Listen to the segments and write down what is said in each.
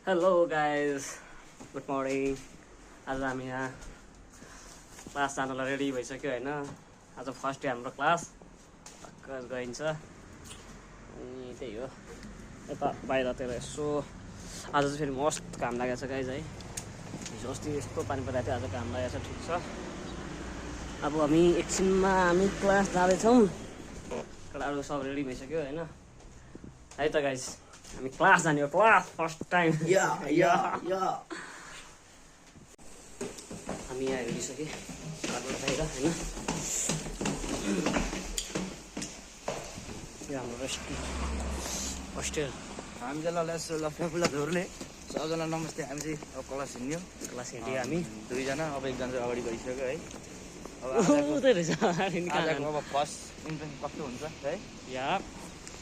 Hello guys, good morning. आज हामी यहाँ क्लास जानलाई रेडी भइसक्यो होइन। आज फर्स्ट डे हाम्रो क्लास टक्क गइन्छ अनि त्यही हो। यता बाहिरतिर यसो आज चाहिँ फेरि मस्त घाम लागेको छ गाइज है। हिजो अस्ति यस्तो पानी परेको थियो, आज घाम लागेको छ, ठिक छ। अब हामी एकछिनमा हामी क्लास जाँदैछौँ। केटाहरू सब रेडी भइसक्यो होइन। है त गाइज, हामी क्लास जाने हो, क्लास फर्स्ट टाइम। हामी यहाँ हेरिसकेँ बाहिर होइन। यो हाम्रो होस्टेल। हामी चाहिँ लफुलाहरूले सबजना नमस्ते। हामी चाहिँ अब क्लास हिँड्यो हामी दुईजना, अब एकजना चाहिँ अगाडि गइसक्यो है। अब अब फर्स्ट इम्प्रेसन कस्तो हुन्छ है। यहाँ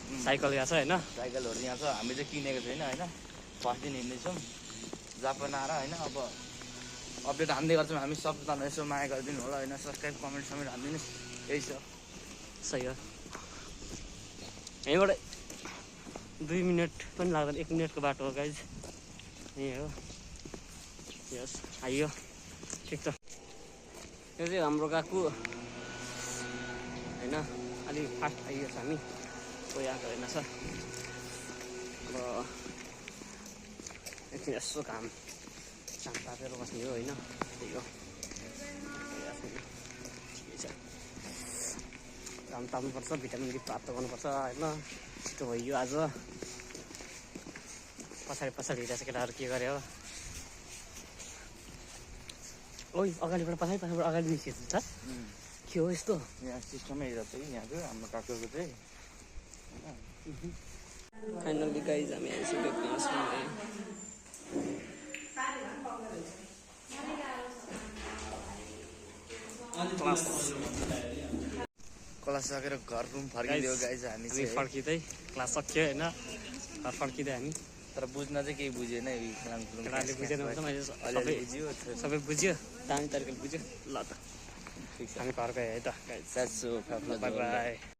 साइकल यहाँ छ होइन, साइकलहरू यहाँ छ। हामी चाहिँ किनेको छैन होइन, फर्स्ट दिन हिँड्दैछौँ जापान आएर होइन। अब अपडेट हान्दै गर्छौँ हामी। सबजना यसो माया गरिदिनु होला होइन, सब्सक्राइब कमेन्ट हानिदिनुहोस्। यही छ, सही हो। यहीँबाट 2 मिनट पनि लाग्दैन, 1 मिनटको बाटो हो गाइज। यही हो, यस आइयो, ठिक छ। यो चाहिँ हाम्रो गएको होइन, अलिक फास्ट आइयो छ हामी। कोही आएको होइन छ। अब एकछिन यसो घाम तापेर बस्ने हो होइन, त्यही हो। घाम ताप्नुपर्छ, भिटामिन डी प्राप्त गर्नुपर्छ होइन। यस्तो भइयो आज। पछाडि हिँडेको छ केटाहरू, के गरे हो। ओइ अगाडिबाट पछाडिबाट अगाडि निस्केको छ, के हो यस्तो। यहाँ सिस्टमै हेरेर चाहिँ यहाँको हाम्रो काकुको चाहिँ फाइनली गाइज हामी आइसक्यो क्लासमा। क्लास सकेर घर रुम फर्किदियो गाइज। हामी चाहिँ फर्किँदै क्लास सक्यो होइन, घर फर्किँदै हामी। तर बुझ्न चाहिँ केही बुझेन। केटाहरूले बुझेन भने मैले सबै बुझ्यो, दामी तरिकाले बुझ्यो। ल त ठिक छ, हामी घर गयो है त गाइज। By by.